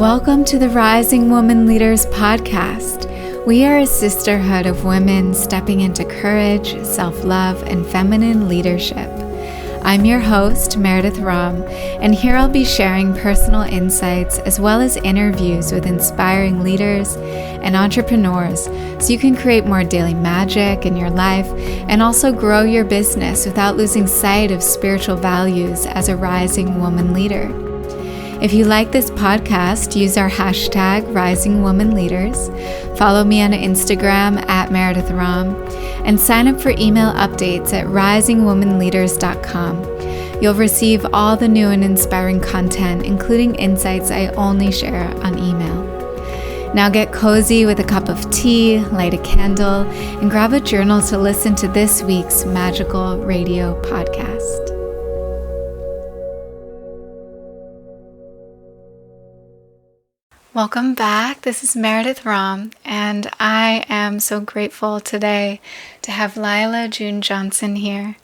Welcome to the Rising Woman Leaders podcast. We are a sisterhood of women stepping into courage, self-love, and feminine leadership. I'm your host, Meredith, and here I'll be sharing personal insights as well as interviews with inspiring leaders and entrepreneurs so you can create more daily magic in your life and also grow your business without losing sight of spiritual values as a rising woman leader. If you like this podcast, use our hashtag Rising Woman Leaders, follow me on Instagram at Meredith and sign up for email updates at risingwomanleaders.com. You'll receive all the new and inspiring content, including insights I only share on email. Now get cozy with a cup of tea, light a candle, and grab a journal to listen to this week's magical radio podcast. Welcome back. This is Meredith and I am so grateful today to have Lyla June Johnston here.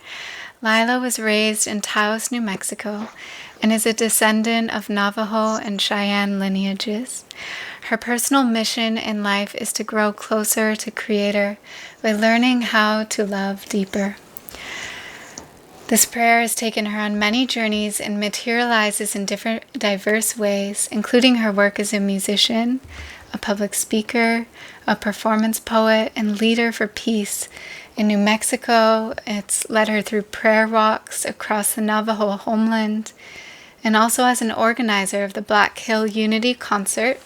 Lyla was raised in Taos, New Mexico, and is a descendant of Navajo and Cheyenne lineages. Her personal mission in life is to grow closer to Creator by learning how to love deeper. This prayer has taken her on many journeys and materializes in different diverse ways, including her work as a musician, a public speaker, a performance poet, and leader for peace in New Mexico. It's led her through prayer walks across the Navajo homeland, and also as an organizer of the Black Hill Unity Concert,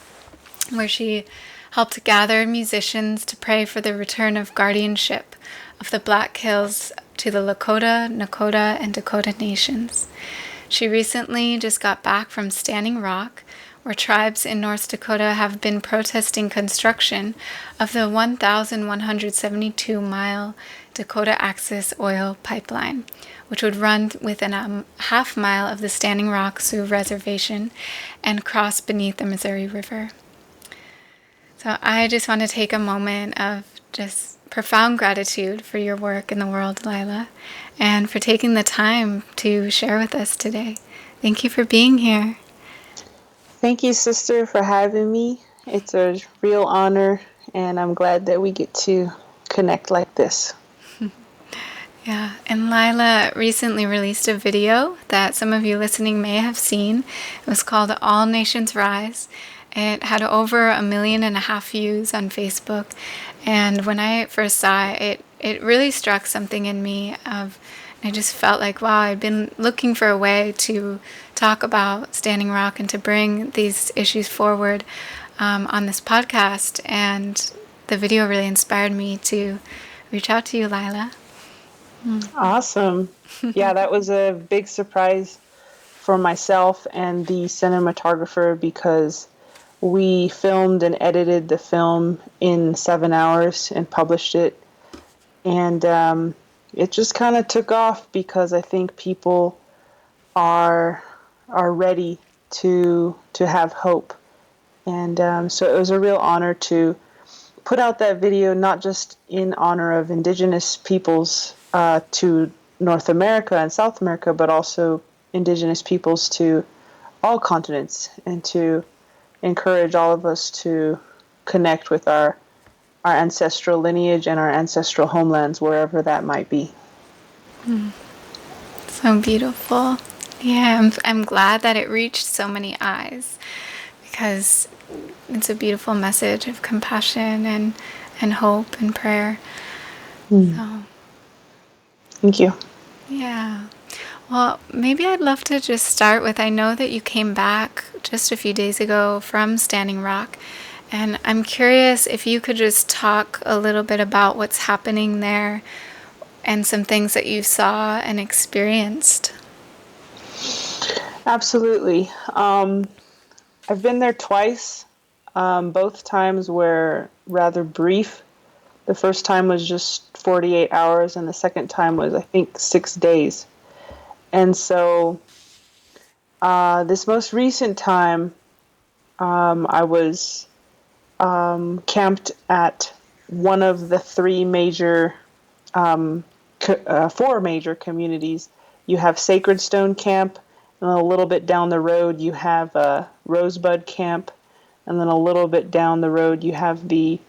where she helped gather musicians to pray for the return of guardianship of the Black Hills to the Lakota, Nakota, and Dakota nations. She recently just got back from Standing Rock, where tribes in North Dakota have been protesting construction of the 1,172-mile Dakota Access oil pipeline, which would run within a half mile of the Standing Rock Sioux Reservation and cross beneath the Missouri River. So I just want to take a moment of just profound gratitude for your work in the world, Lyla, and for taking the time to share with us today. Thank you for being here. Thank you, sister, for having me. It's a real honor, and I'm glad that we get to connect like this. Yeah, and Lyla recently released a video that some of you listening may have seen. It was called All Nations Rise. It had over 1.5 million views on Facebook, and when I first saw it, it really struck something in me. I just felt like, wow, I'd been looking for a way to talk about Standing Rock and to bring these issues forward on this podcast, and the video really inspired me to reach out to you, Lyla. Awesome. Yeah, that was a big surprise for myself and the cinematographer because we filmed and edited the film in 7 hours and published it. And it just kind of took off because I think people are ready to have hope. And so it was a real honor to put out that video, not just in honor of Indigenous peoples to North America and South America, but also Indigenous peoples to all continents, and to encourage all of us to connect with our ancestral lineage and our ancestral homelands, wherever that might be. So beautiful. Yeah, I'm glad that it reached so many eyes, because it's a beautiful message of compassion and hope and prayer. So, thank you. Yeah. Well, maybe I'd love to just start with, I know that you came back just a few days ago from Standing Rock, and I'm curious if you could just talk a little bit about what's happening there and some things that you saw and experienced. Absolutely. I've been there twice. Both times were rather brief. The first time was just 48 hours, and the second time was, I think, 6 days. And so this most recent time, I was camped at one of the four major communities. You have Sacred Stone Camp, and a little bit down the road you have Rosebud Camp, and then a little bit down the road you have the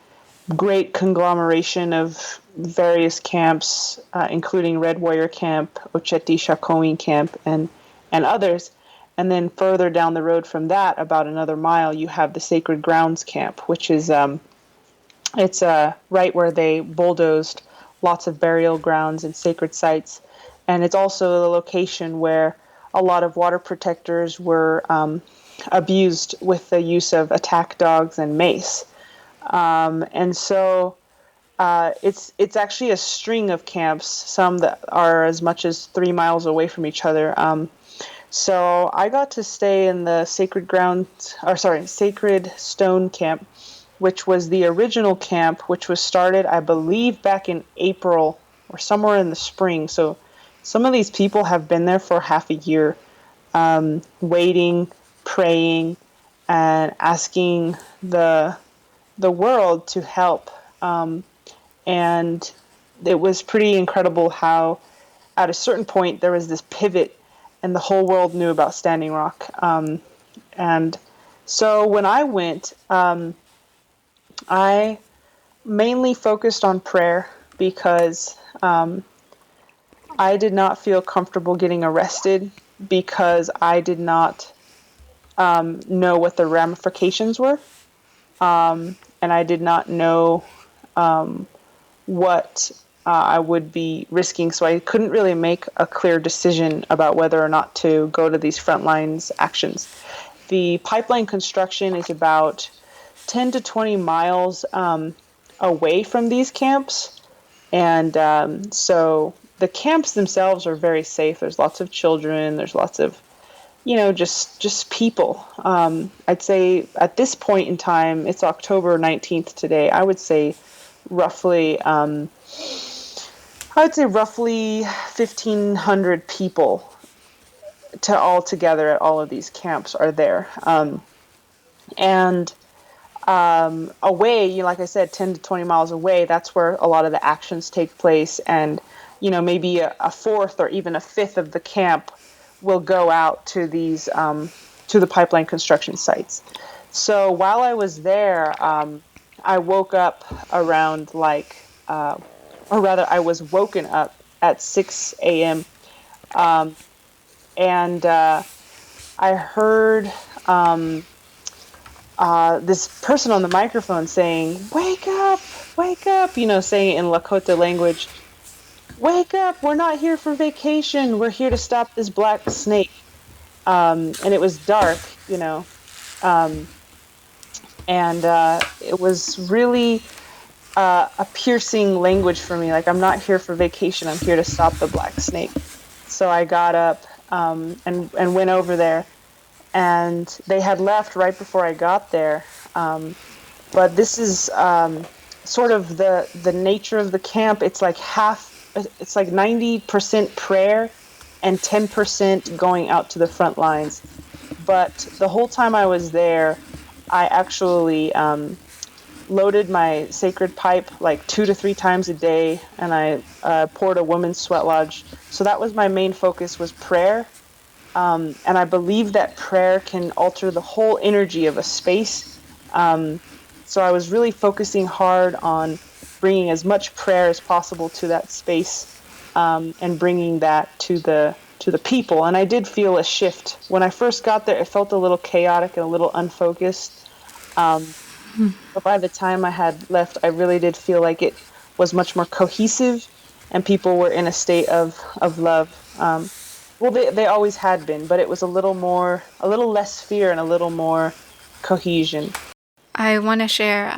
great conglomeration of various camps, including Red Warrior Camp, Ocheti Shakowin Camp, and others. And then further down the road from that, about another mile, you have the Sacred Grounds Camp, which is it's right where they bulldozed lots of burial grounds and sacred sites. And it's also the location where a lot of water protectors were abused with the use of attack dogs and mace. And so it's actually a string of camps, some that are as much as 3 miles away from each other. So I got to stay in the Sacred Stone Camp, which was the original camp, which was started, I believe, back in April or somewhere in the spring. So some of these people have been there for half a year, waiting, praying, and asking the world to help. And it was pretty incredible how at a certain point there was this pivot and the whole world knew about Standing Rock. And so when I went, I mainly focused on prayer because I did not feel comfortable getting arrested because I did not know what the ramifications were. And I did not know what I would be risking. So I couldn't really make a clear decision about whether or not to go to these frontlines actions. The pipeline construction is about 10 to 20 miles away from these camps. And so the camps themselves are very safe. There's lots of children. There's lots of, just people. I'd say at this point in time, it's October 19th today. I would say roughly 1,500 people to all together at all of these camps are there. And away, like I said, 10 to 20 miles away, that's where a lot of the actions take place. And, maybe a fourth or even a fifth of the camp will go out to these, to the pipeline construction sites. So while I was there, I woke up around I was woken up at 6 a.m. And I heard this person on the microphone saying, "Wake up, wake up," saying it in Lakota language. "Wake up, we're not here for vacation. We're here to stop this black snake." And it was dark, and it was really a piercing language for me. Like, I'm not here for vacation. I'm here to stop the black snake. So I got up and went over there, and they had left right before I got there. But this is sort of the nature of the camp. It's like 90% prayer and 10% going out to the front lines. But the whole time I was there, I actually loaded my sacred pipe like 2 to 3 times a day, and I poured a women's sweat lodge. So that was my main focus, was prayer. And I believe that prayer can alter the whole energy of a space. So I was really focusing hard on bringing as much prayer as possible to that space, and bringing that to the people. And I did feel a shift. When I first got there, it felt a little chaotic and a little unfocused. But by the time I had left, I really did feel like it was much more cohesive, and people were in a state of love. Well, they always had been, but it was a little less fear and a little more cohesion. I want to share,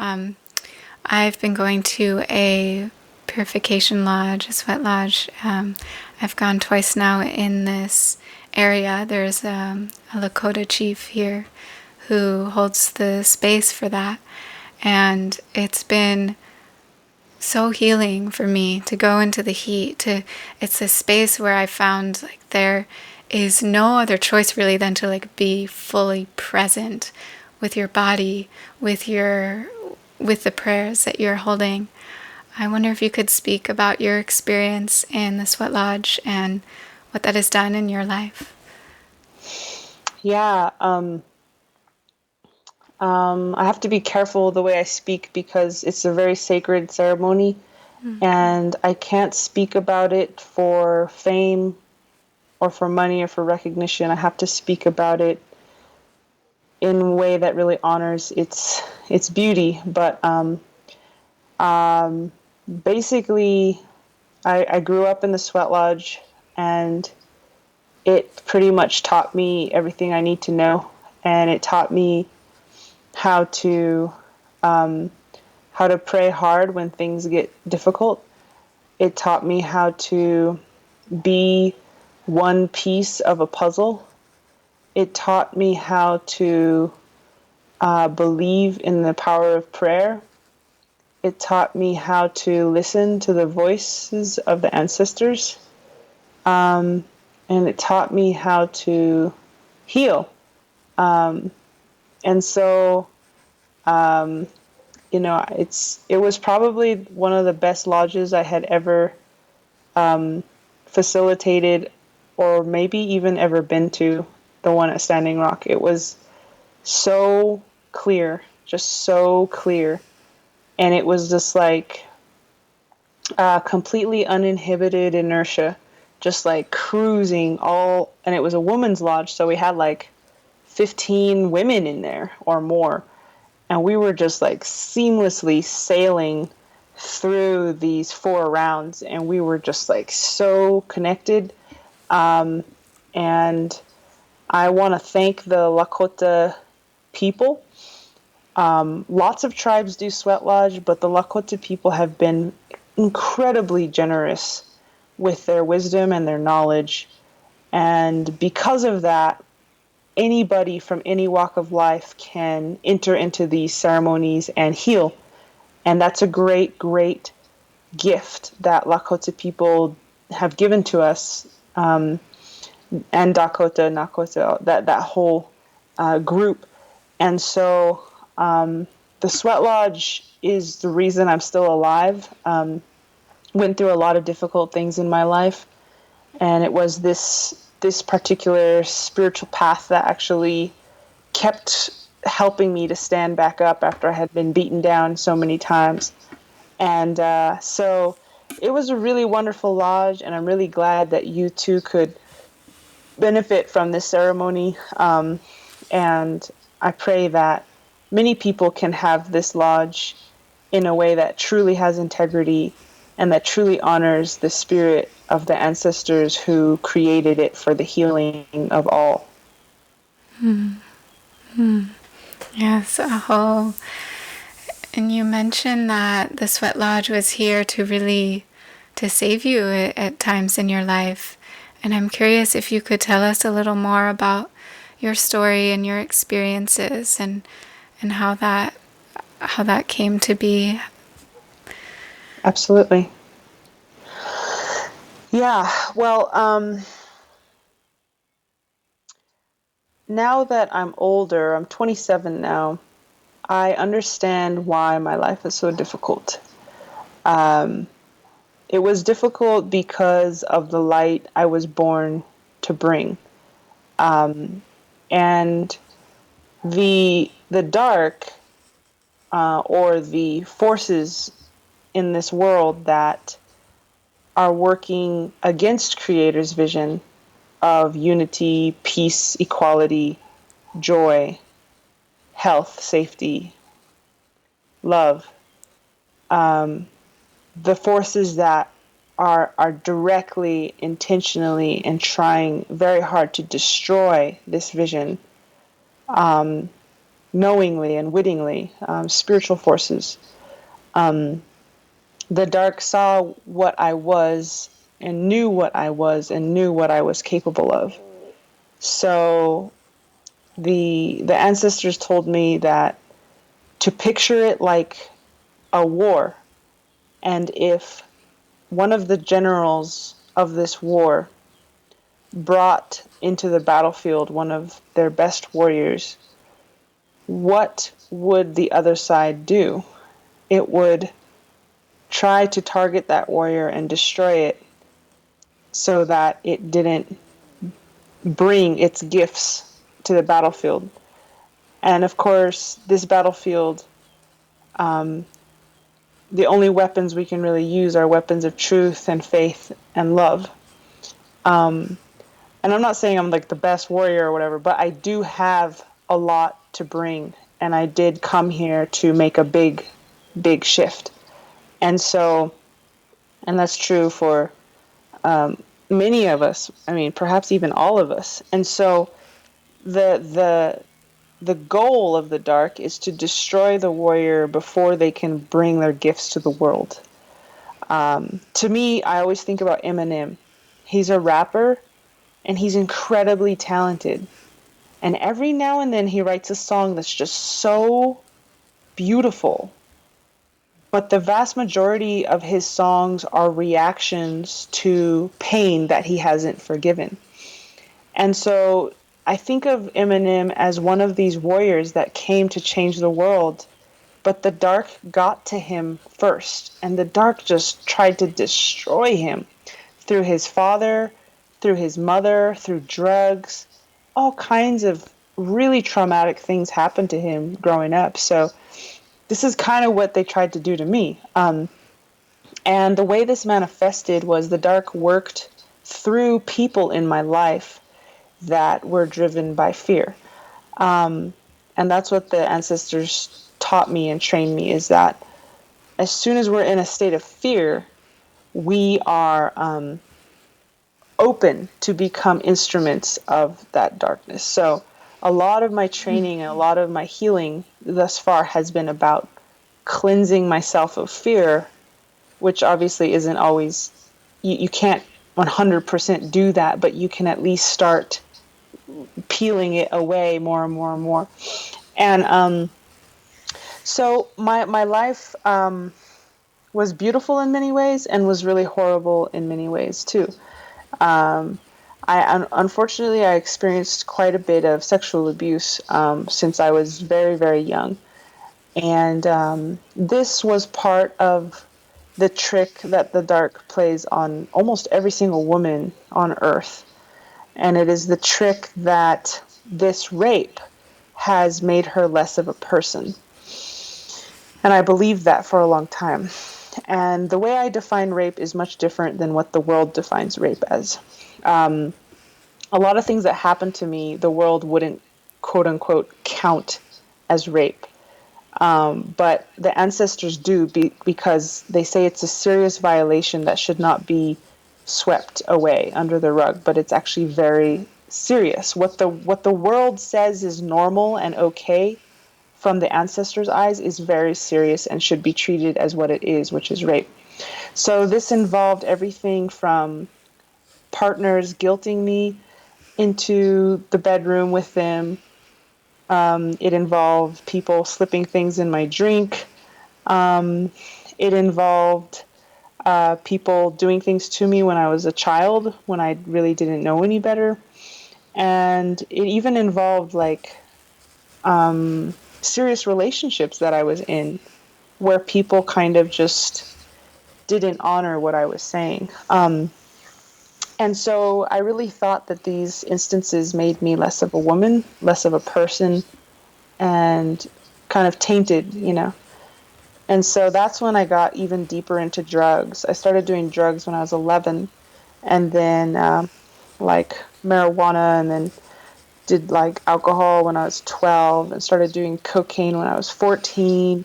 I've been going to a purification lodge, a sweat lodge. I've gone twice now in this area. There's a Lakota chief here who holds the space for that. And it's been so healing for me to go into the heat. It's a space where I found like there is no other choice really than to like be fully present with your body, with the prayers that you're holding. I wonder if you could speak about your experience in the sweat lodge and what that has done in your life. Yeah. I have to be careful the way I speak because it's a very sacred ceremony, and I can't speak about it for fame or for money or for recognition. I have to speak about it in a way that really honors its beauty. But basically, I grew up in the sweat lodge, and it pretty much taught me everything I need to know, and it taught me how to how to pray hard when things get difficult. It taught me how to be one piece of a puzzle. It taught me how to believe in the power of prayer. It taught me how to listen to the voices of the ancestors. And it taught me how to heal. And so, it was probably one of the best lodges I had ever facilitated, or maybe even ever been to, the one at Standing Rock. It was so clear, just so clear. And it was just like completely uninhibited inertia, just like cruising all. And it was a women's lodge, so we had like 15 women in there or more. And we were just like seamlessly sailing through these 4 rounds, and we were just like so connected. And I want to thank the Lakota people. Lots of tribes do sweat lodge, but the Lakota people have been incredibly generous with their wisdom and their knowledge. And because of that, anybody from any walk of life can enter into these ceremonies and heal. And that's a great, great gift that Lakota people have given to us, and Dakota, Nakota, that whole group. And so the sweat lodge is the reason I'm still alive. Went through a lot of difficult things in my life, and it was this particular spiritual path that actually kept helping me to stand back up after I had been beaten down so many times. And so it was a really wonderful lodge, and I'm really glad that you too could benefit from this ceremony. And I pray that many people can have this lodge in a way that truly has integrity and that truly honors the spirit of the ancestors who created it for the healing of all. Yes, Aho. And you mentioned that the sweat lodge was here to really to save you at times in your life. And I'm curious if you could tell us a little more about your story and your experiences and how that came to be. Absolutely. Yeah, well, now that I'm older, I'm 27 now, I understand why my life is so difficult. It was difficult because of the light I was born to bring. And the dark, or the forces in this world that are working against Creator's vision of unity, peace, equality, joy, health, safety, love, the forces that are directly, intentionally, and trying very hard to destroy this vision, knowingly and wittingly, spiritual forces. The dark saw what I was and knew what I was and knew what I was capable of. So the ancestors told me that to picture it like a war, and if one of the generals of this war brought into the battlefield one of their best warriors, what would the other side do? It would try to target that warrior and destroy it so that it didn't bring its gifts to the battlefield. And of course, this battlefield, um, the only weapons we can really use are weapons of truth and faith and love. Um, and I'm not saying I'm like the best warrior or whatever, but I do have a lot to bring. And I did come here to make a big, big shift. And so, and that's true for many of us. I mean, perhaps even all of us. And so, the the goal of the dark is to destroy the warrior before they can bring their gifts to the world. To me, I always think about Eminem. He's a rapper and he's incredibly talented. And every now and then he writes a song that's just so beautiful. But the vast majority of his songs are reactions to pain that he hasn't forgiven. And so I think of Eminem as one of these warriors that came to change the world, but the dark got to him first. And the dark just tried to destroy him through his father, through his mother, through drugs. All kinds of really traumatic things happened to him growing up. So this is kind of what they tried to do to me. And the way this manifested was the dark worked through people in my life that were driven by fear. And that's what the ancestors taught me and trained me, is that as soon as we're in a state of fear, we are open to become instruments of that darkness. So a lot of my training and a lot of my healing thus far has been about cleansing myself of fear, which obviously isn't always, you can't 100% do that, but you can at least start peeling it away more and more and more. And so my life was beautiful in many ways and was really horrible in many ways too. Unfortunately, I experienced quite a bit of sexual abuse since I was very, very young. And this was part of the trick that the dark plays on almost every single woman on earth. And it is the trick that this rape has made her less of a person. And I believed that for a long time. And the way I define rape is much different than what the world defines rape as. A lot of things that happened to me, the world wouldn't, quote unquote, count as rape. But the ancestors do, because they say it's a serious violation that should not be swept away under the rug, but it's actually very serious. What the world says is normal and okay from the ancestors' eyes is very serious and should be treated as what it is, which is rape. So this involved everything from partners guilting me into the bedroom with them. It involved people slipping things in my drink. It involved people doing things to me when I was a child, when I really didn't know any better. And it even involved like serious relationships that I was in where people kind of just didn't honor what I was saying. And so I really thought that these instances made me less of a woman, less of a person, and kind of tainted, you know. And so that's when I got even deeper into drugs. I started doing drugs when I was 11, and then like marijuana, and then did like alcohol when I was 12, and started doing cocaine when I was 14,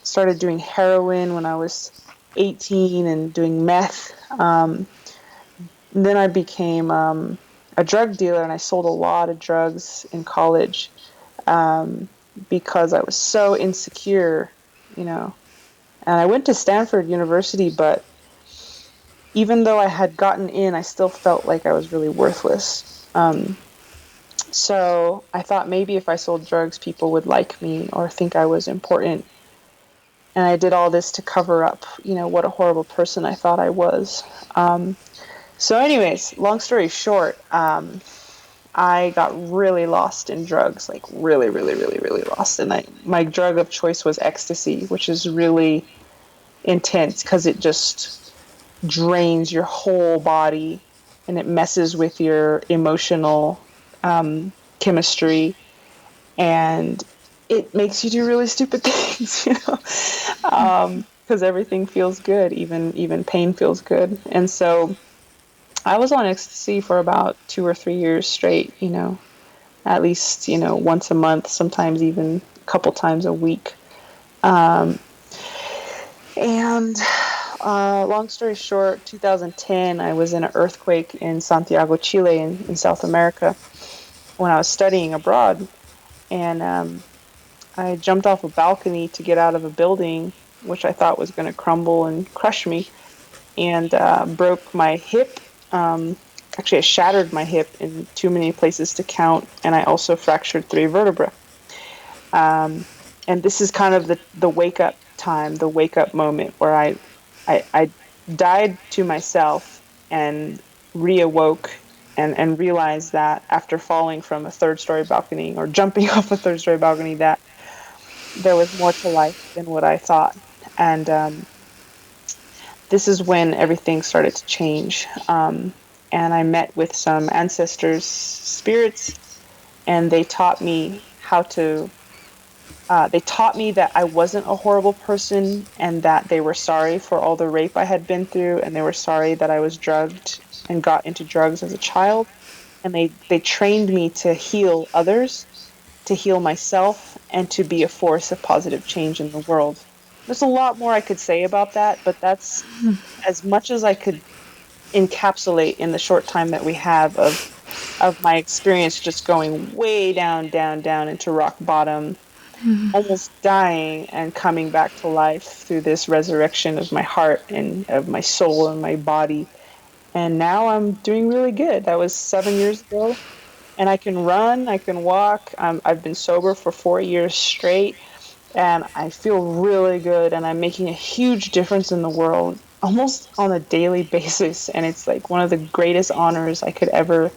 started doing heroin when I was 18, and doing meth. Then I became a drug dealer, and I sold a lot of drugs in college because I was so insecure, you know. And I went to Stanford University, but even though I had gotten in, I still felt like I was really worthless. So I thought maybe if I sold drugs, people would like me or think I was important. And I did all this to cover up, you know, what a horrible person I thought I was. So anyways, long story short, I got really lost in drugs, like really, really, really, really lost. And my drug of choice was ecstasy, which is really intense because it just drains your whole body and it messes with your emotional chemistry. and it makes you do really stupid things, because everything feels good, even pain feels good. And so I was on ecstasy for about 2 or 3 years straight, at least, once a month, sometimes even a couple times a week. And long story short, 2010, I was in an earthquake in Santiago, Chile, in South America, when I was studying abroad. And I jumped off a balcony to get out of a building, which I thought was going to crumble and crush me, and broke my hip. Actually, I shattered my hip in too many places to count, and I also fractured 3 vertebrae. And this is kind of the wake up time, the wake up moment where I died to myself and reawoke and realized that after falling from a 3rd story balcony, or jumping off a 3rd story balcony, that there was more to life than what I thought. And this is when everything started to change. And I met with some ancestors' spirits, and they taught me they taught me that I wasn't a horrible person, and that they were sorry for all the rape I had been through, and they were sorry that I was drugged and got into drugs as a child. And they trained me to heal others, to heal myself, and to be a force of positive change in the world. There's a lot more I could say about that, but that's as much as I could encapsulate in the short time that we have of my experience, just going way down, down, down into rock bottom, almost dying, and coming back to life through this resurrection of my heart and of my soul and my body. And now I'm doing really good. That was 7 years ago. And I can run, I can walk. I've been sober for 4 years straight, and I feel really good. And I'm making a huge difference in the world almost on a daily basis. And it's like one of the greatest honors I could ever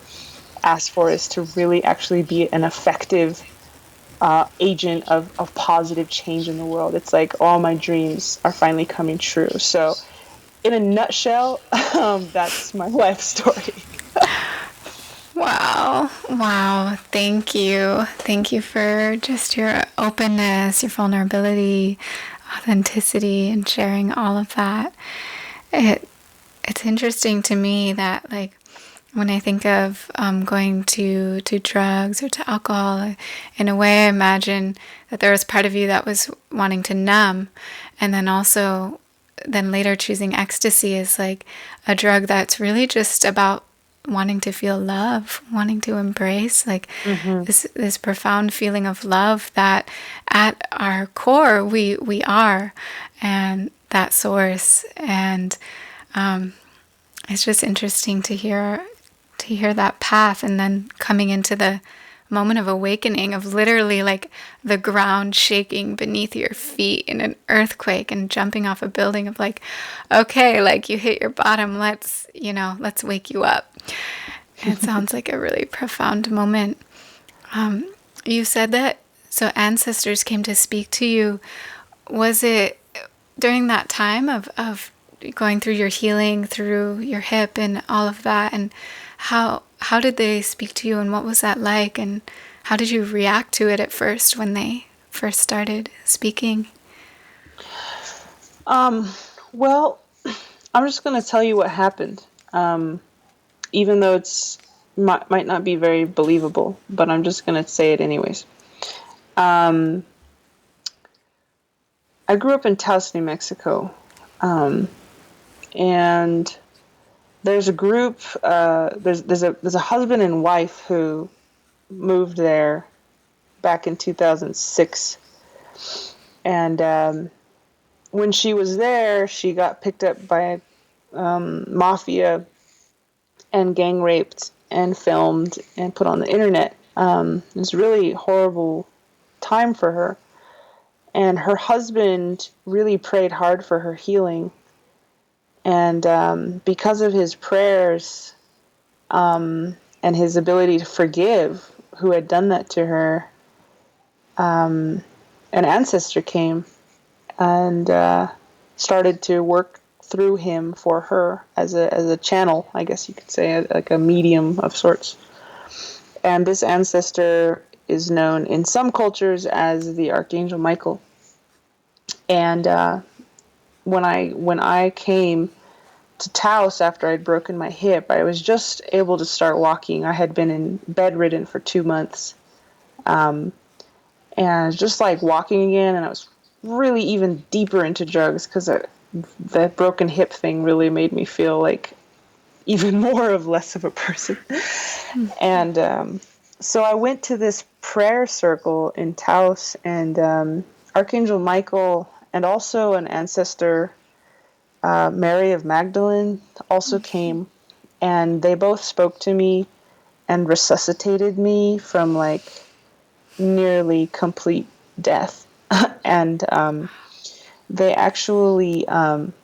ask for, is to really actually be an effective agent of positive change in the world. It's like all my dreams are finally coming true. So, in a nutshell, that's my life story. Wow. Wow. Thank you. Thank you for just your openness, your vulnerability, authenticity, and sharing all of that. It's interesting to me that, like, when I think of going to drugs or to alcohol, in a way I imagine that there was part of you that was wanting to numb, and then also then later choosing ecstasy as like a drug that's really just about wanting to feel love, wanting to embrace like this profound feeling of love that at our core we are, and that source. And it's just interesting to hear that path, and then coming into the moment of awakening of literally like the ground shaking beneath your feet in an earthquake, and jumping off a building of like, okay, like you hit your bottom, let's wake you up. It sounds like a really profound moment. You said that so ancestors came to speak to you. Was it during that time of going through your healing through your hip and all of that, and how did they speak to you, and what was that like, and how did you react to it at first when they first started speaking? Well, I'm just going to tell you what happened, even though it's might not be very believable, but I'm just going to say it anyways. I grew up in Taos, New Mexico, and there's a group. There's a husband and wife who moved there back in 2006, and when she was there, she got picked up by mafia and gang raped and filmed and put on the internet. It was a really horrible time for her. And her husband really prayed hard for her healing. And because of his prayers and his ability to forgive who had done that to her, an ancestor came and started to work through him for her as a channel, I guess you could say, like a medium of sorts. And this ancestor is known in some cultures as the Archangel Michael. And when I came to Taos after I'd broken my hip, I was just able to start walking. I had been in bedridden for 2 months, and just like walking again, and I was really even deeper into drugs because that broken hip thing really made me feel like even more of less of a person. And so I went to this prayer circle in Taos, and Archangel Michael and also an ancestor, Mary of Magdalene, also came, and they both spoke to me and resuscitated me from like nearly complete death. And they actually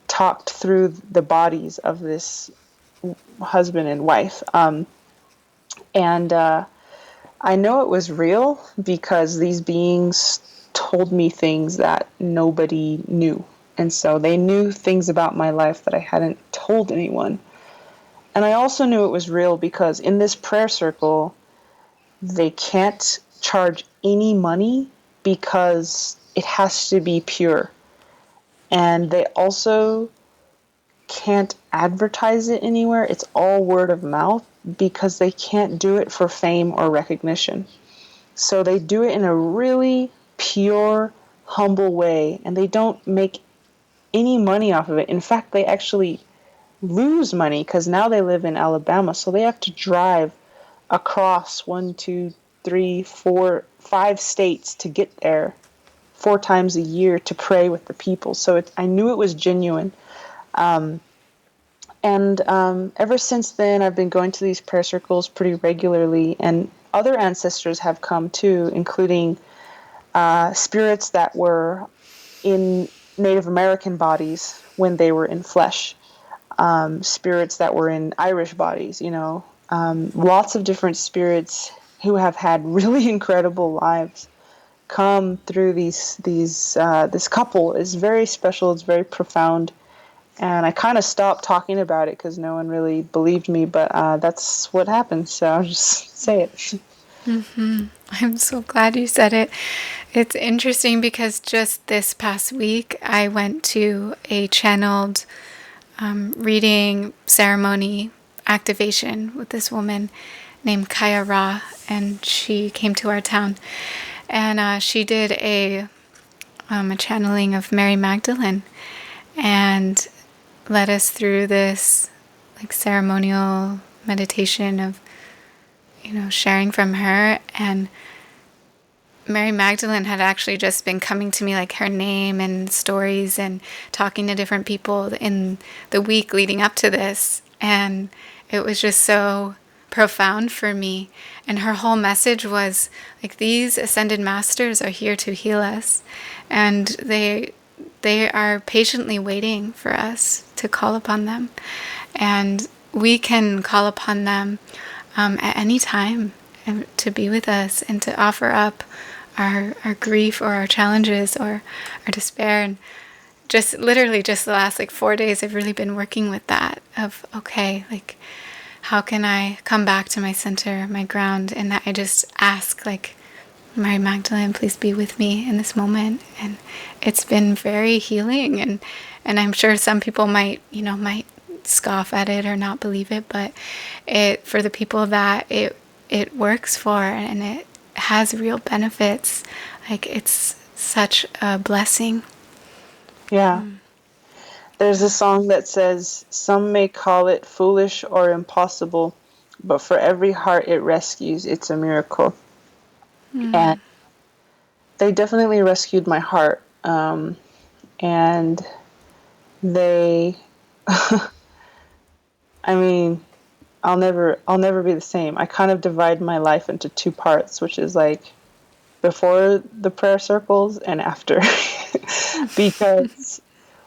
talked through the bodies of this husband and wife. And I know it was real because these beings told me things that nobody knew. And so they knew things about my life that I hadn't told anyone. And I also knew it was real because in this prayer circle, they can't charge any money because it has to be pure. And they also can't advertise it anywhere. It's all word of mouth because they can't do it for fame or recognition. So they do it in a really pure, humble way, and they don't make any money off of it. In fact, they actually lose money because now they live in Alabama, so they have to drive across 1, 2, 3, 4, 5 states to get there 4 times a year to pray with the people. So I knew it was genuine. And ever since then, I've been going to these prayer circles pretty regularly, and other ancestors have come too, including spirits that were in Native American bodies when they were in flesh, spirits that were in Irish bodies, lots of different spirits who have had really incredible lives come through this couple is very special. It's very profound. And I kind of stopped talking about it because no one really believed me, but that's what happened, so I'll just say it. I'm so glad you said it. It's interesting because just this past week, I went to a channeled reading ceremony activation with this woman named Kaya Ra, and she came to our town, and she did a channeling of Mary Magdalene, and led us through this like ceremonial meditation of sharing from her. And Mary Magdalene had actually just been coming to me like her name and stories and talking to different people in the week leading up to this, and it was just so profound for me. And her whole message was like, these ascended masters are here to heal us, and they are patiently waiting for us to call upon them. And we can call upon them at any time to be with us and to offer up our grief or our challenges or our despair. And just literally just the last 4 days, I've really been working with that of, okay, how can I come back to my center, my ground? And that I just ask, Mary Magdalene, please be with me in this moment. And it's been very healing. And I'm sure some people might scoff at it or not believe it, but for the people that it works for and it has real benefits, it's such a blessing. Yeah. There's a song that says, "Some may call it foolish or impossible, but for every heart it rescues, it's a miracle." And they definitely rescued my heart. And they, I mean, I'll never be the same. I kind of divide my life into 2 parts, which is before the prayer circles and after. Because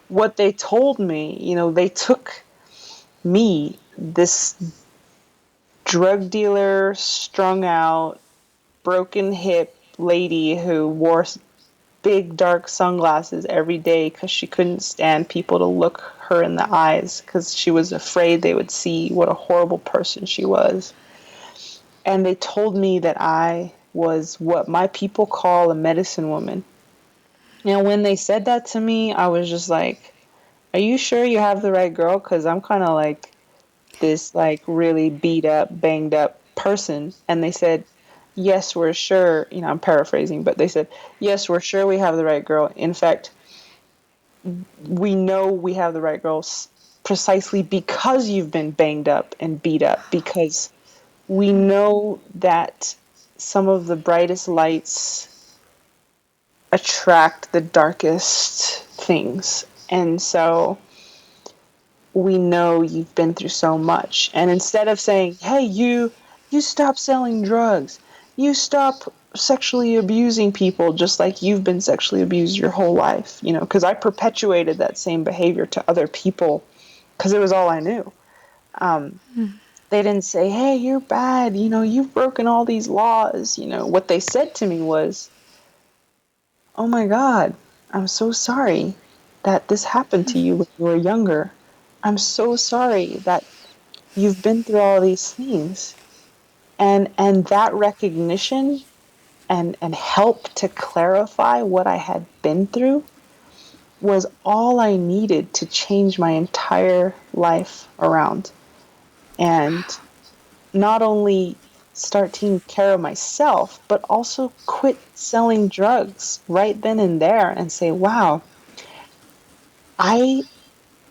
what they told me, they took me, this drug dealer, strung out, broken hip lady who wore big dark sunglasses every day because she couldn't stand people to look her in the eyes because she was afraid they would see what a horrible person she was. And they told me that I was what my people call a medicine woman. Now, when they said that to me, I was just like, are you sure you have the right girl? Because I'm kind of like this, like, really beat up, banged up person. And they said, yes, we're sure. I'm paraphrasing, but they said, yes, we're sure we have the right girl. In fact, we know we have the right girl precisely because you've been banged up and beat up, because we know that some of the brightest lights attract the darkest things. And so we know you've been through so much. And instead of saying, hey, you stop selling drugs, you stop sexually abusing people just like you've been sexually abused your whole life, because I perpetuated that same behavior to other people because it was all I knew. They didn't say, hey, you're bad, you've broken all these laws. What they said to me was, oh my God, I'm so sorry that this happened to you when you were younger. I'm so sorry that you've been through all these things. And that recognition and help to clarify what I had been through was all I needed to change my entire life around. And not only start taking care of myself, but also quit selling drugs right then and there and say, wow, I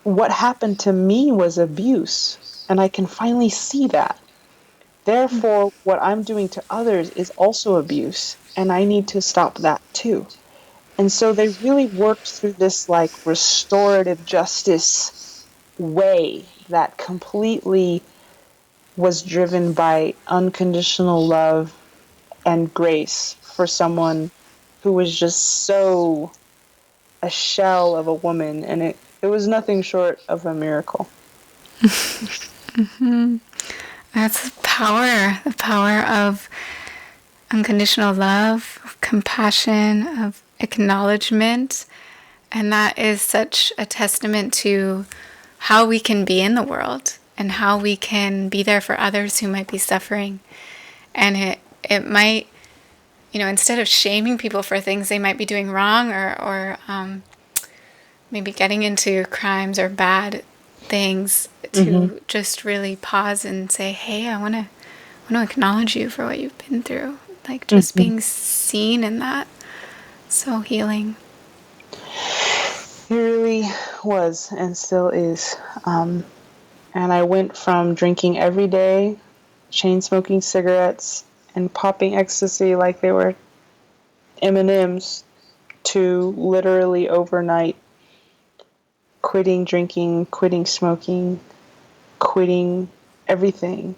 what happened to me was abuse, and I can finally see that. Therefore, what I'm doing to others is also abuse, and I need to stop that too. And so they really worked through this like restorative justice way that completely was driven by unconditional love and grace for someone who was just so a shell of a woman, and it was nothing short of a miracle. That's the power of unconditional love, of compassion, of acknowledgement. And that is such a testament to how we can be in the world and how we can be there for others who might be suffering. And it might, instead of shaming people for things they might be doing wrong or maybe getting into crimes or bad things, to just really pause and say, hey, I want to acknowledge you for what you've been through. Like just being seen in that. So healing. It really was and still is. And I went from drinking every day, chain smoking cigarettes, and popping ecstasy like they were M&Ms, to literally overnight quitting drinking, quitting smoking, quitting everything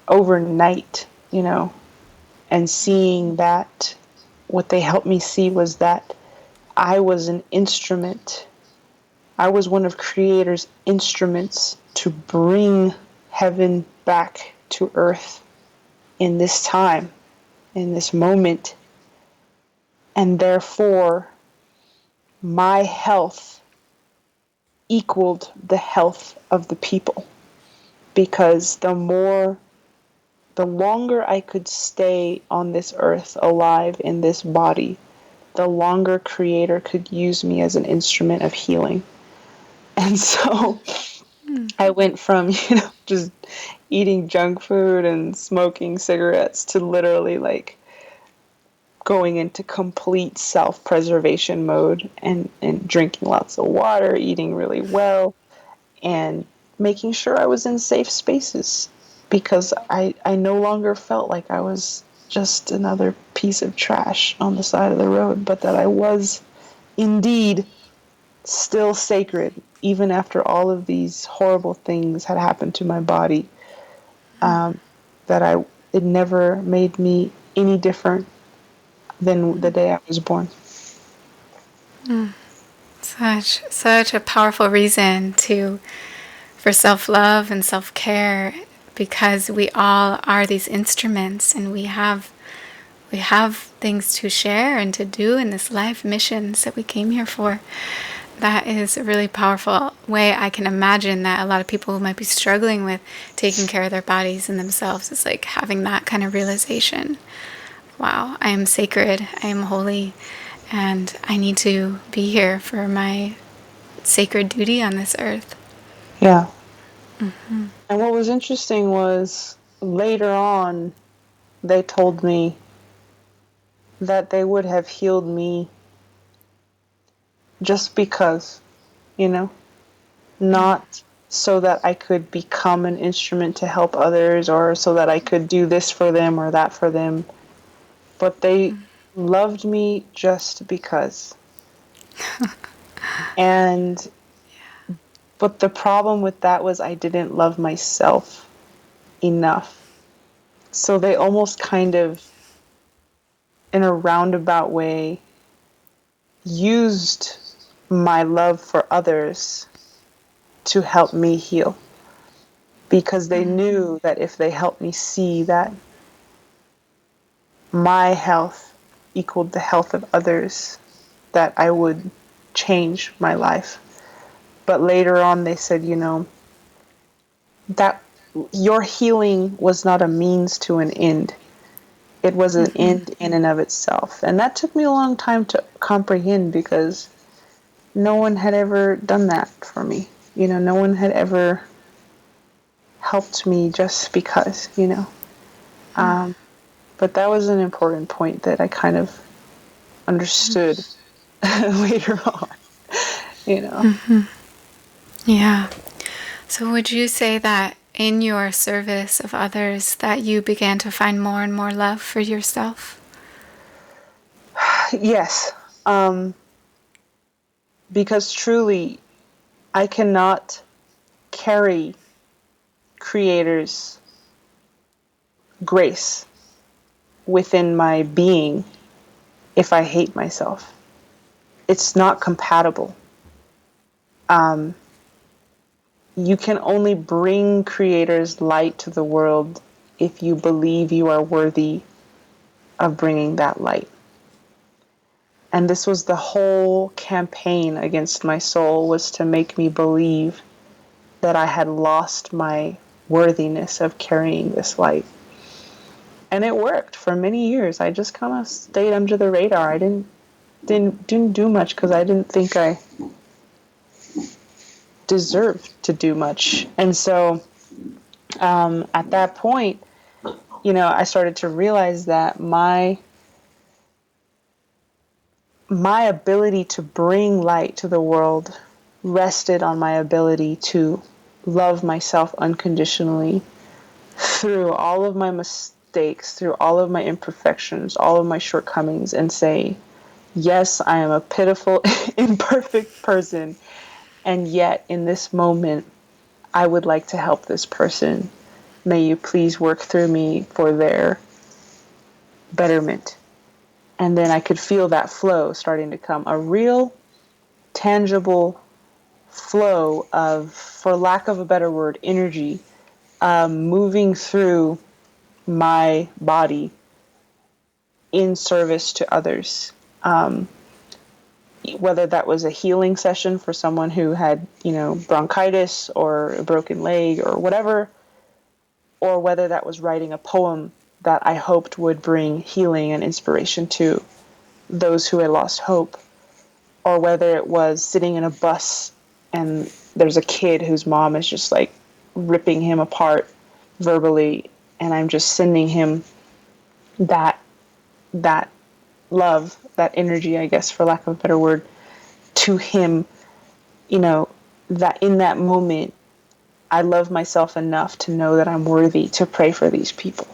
overnight, and seeing that what they helped me see was that I was an instrument. I was one of Creator's instruments to bring heaven back to earth in this time, in this moment. And therefore, my health equaled the health of the people. Because the longer I could stay on this earth alive in this body, the longer Creator could use me as an instrument of healing. And so I went from, just eating junk food and smoking cigarettes to literally like going into complete self-preservation mode and drinking lots of water, eating really well, and making sure I was in safe spaces, because I no longer felt like I was just another piece of trash on the side of the road, but that I was indeed still sacred, even after all of these horrible things had happened to my body. That it never made me any different than the day I was born. Such a powerful reason for self-love and self-care, because we all are these instruments, and we have things to share and to do in this life, missions that we came here for. That is a really powerful way. I can imagine that a lot of people who might be struggling with taking care of their bodies and themselves is like having that kind of realization wow, I am sacred, I am holy, and I need to be here for my sacred duty on this earth. Yeah. And what was interesting was later on, they told me that they would have healed me just because, you know, not so that I could become an instrument to help others or so that I could do this for them or that for them, but they loved me just because. And, but the problem with that was I didn't love myself enough. So they almost kind of, in a roundabout way, used my love for others to help me heal because they knew that if they helped me see that my health equaled the health of others, that I would change my life. But later on, they said, you know, that your healing was not a means to an end. It was an end in and of itself. And that took me a long time to comprehend because no one had ever done that for me. You know, no one had ever helped me just because, you know. But that was an important point that I kind of understood later on, you know. Yeah. So would you say that in your service of others that you began to find more and more love for yourself? Yes, because truly, I cannot carry Creator's grace within my being if I hate myself. It's not compatible. You can only bring Creator's light to the world if you believe you are worthy of bringing that light. And this was the whole campaign against my soul, was to make me believe that I had lost my worthiness of carrying this light. And it worked for many years. I just kind of stayed under the radar. I didn't do much because I didn't think I deserved to do much. And so at that point, you know, I started to realize that my ability to bring light to the world rested on my ability to love myself unconditionally through all of my mistakes, through all of my imperfections, all of my shortcomings, and say, yes, I am a pitiful, imperfect person, and yet in this moment, I would like to help this person. May you please work through me for their betterment. And then I could feel that flow starting to come, a real tangible flow of, for lack of a better word, energy moving through my body in service to others. Whether that was a healing session for someone who had, you know, bronchitis or a broken leg or whatever, or whether that was writing a poem that I hoped would bring healing and inspiration to those who had lost hope, or whether it was sitting in a bus and there's a kid whose mom is just like ripping him apart verbally, and I'm just sending him that love, that energy, I guess, for lack of a better word, to him, you know, that in that moment, I love myself enough to know that I'm worthy to pray for these people.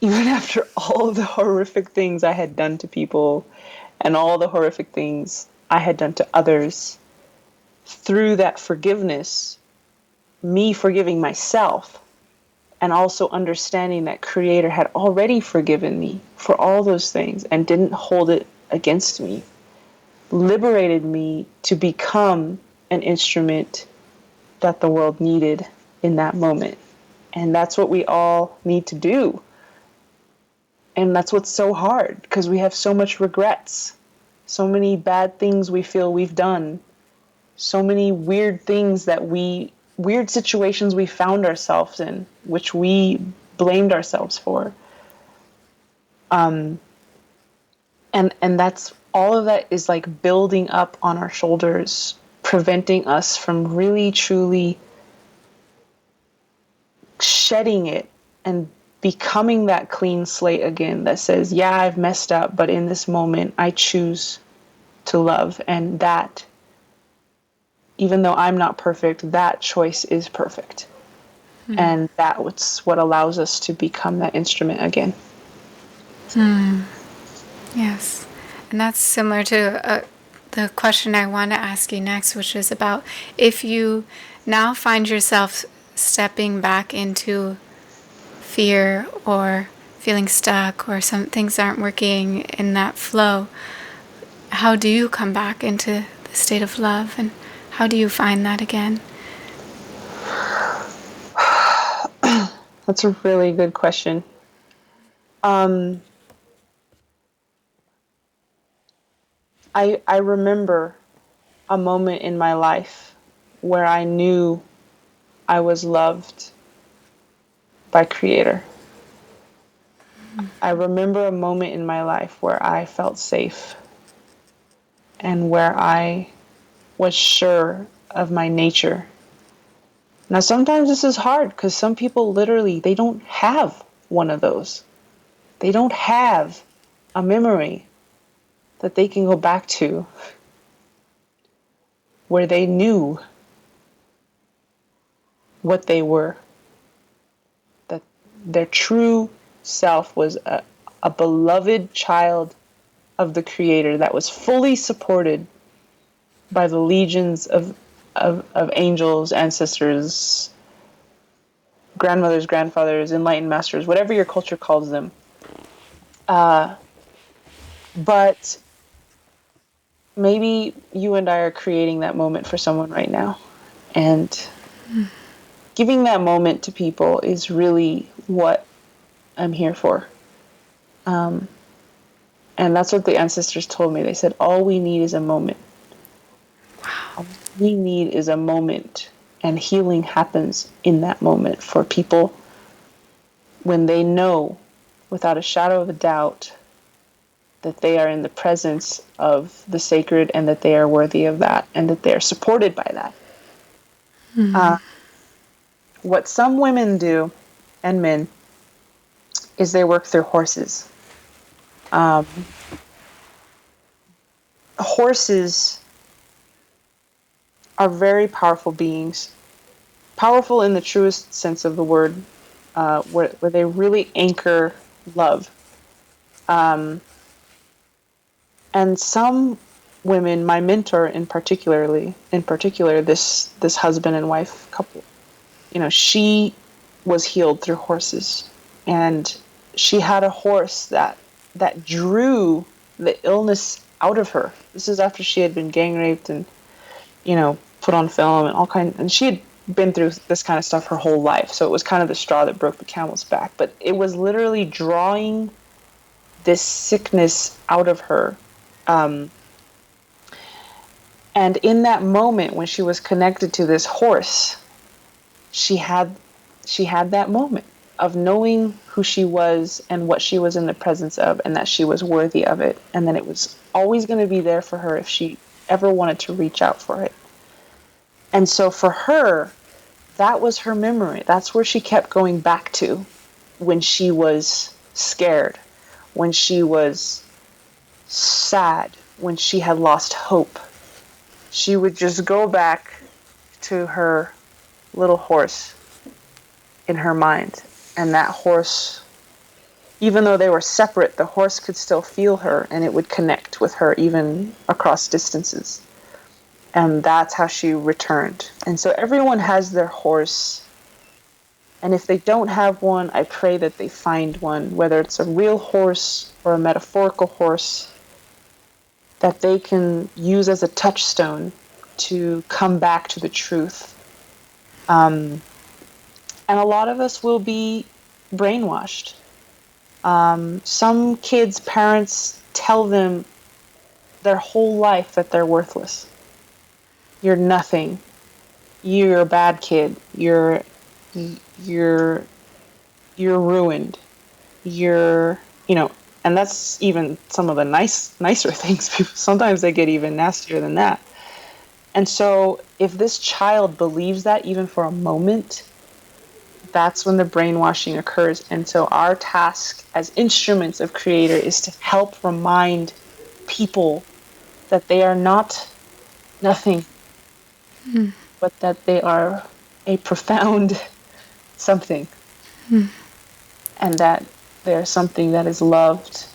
Even after all the horrific things I had done to people and all the horrific things I had done to others, through that forgiveness, me forgiving myself, and also understanding that Creator had already forgiven me for all those things and didn't hold it against me, liberated me to become an instrument that the world needed in that moment. And that's what we all need to do. And that's what's so hard, because we have so much regrets, so many bad things we feel we've done, so many weird things weird situations we found ourselves in, which we blamed ourselves for. And that's all of that is like building up on our shoulders, preventing us from really truly shedding it and becoming that clean slate again that says, yeah, I've messed up, but in this moment I choose to love. And that, even though I'm not perfect, that choice is perfect. And that's what allows us to become that instrument again. Yes. And that's similar to the question I want to ask you next, which is about if you now find yourself stepping back into fear or feeling stuck or some things aren't working in that flow, how do you come back into the state of love, and how do you find that again? That's a really good question. I remember a moment in my life where I knew I was loved by Creator. I remember a moment in my life where I felt safe and where I was sure of my nature. Now, sometimes this is hard because some people literally, they don't have one of those. They don't have a memory that they can go back to where they knew what they were, that their true self was a beloved child of the Creator that was fully supported by the legions of angels, ancestors, grandmothers, grandfathers, enlightened masters, whatever your culture calls them. But maybe you and I are creating that moment for someone right now. And giving that moment to people is really what I'm here for. And that's what the ancestors told me. They said, all we need is a moment. All we need is a moment. And healing happens in that moment for people when they know without a shadow of a doubt that they are in the presence of the sacred and that they are worthy of that and that they are supported by that. What some women do, and men, is they work through horses. Horses are very powerful beings, powerful in the truest sense of the word, where they really anchor love. And some women, my mentor in particular, this husband and wife couple, she was healed through horses, and she had a horse that drew the illness out of her. This is after she had been gang raped and put on film and all kind, and she had been through this kind of stuff her whole life. So it was kind of the straw that broke the camel's back. But it was literally drawing this sickness out of her. And in that moment when she was connected to this horse, she had that moment of knowing who she was and what she was in the presence of, and that she was worthy of it, and that it was always going to be there for her if she ever wanted to reach out for it. And so for her, that was her memory. That's where she kept going back to when she was scared, when she was sad, when she had lost hope. She would just go back to her little horse in her mind. And that horse, even though they were separate, the horse could still feel her, and it would connect with her even across distances. And that's how she returned. And so everyone has their horse. And if they don't have one, I pray that they find one, whether it's a real horse or a metaphorical horse, that they can use as a touchstone to come back to the truth. And a lot of us will be brainwashed. Some kids' parents tell them their whole life that they're worthless. You're nothing. You're a bad kid. You're ruined. You're And that's even some of the nicer things. Sometimes they get even nastier than that. And so if this child believes that even for a moment, that's when the brainwashing occurs. And so our task as instruments of Creator is to help remind people that they are not nothing, but that they are a profound something, and that they're something that is loved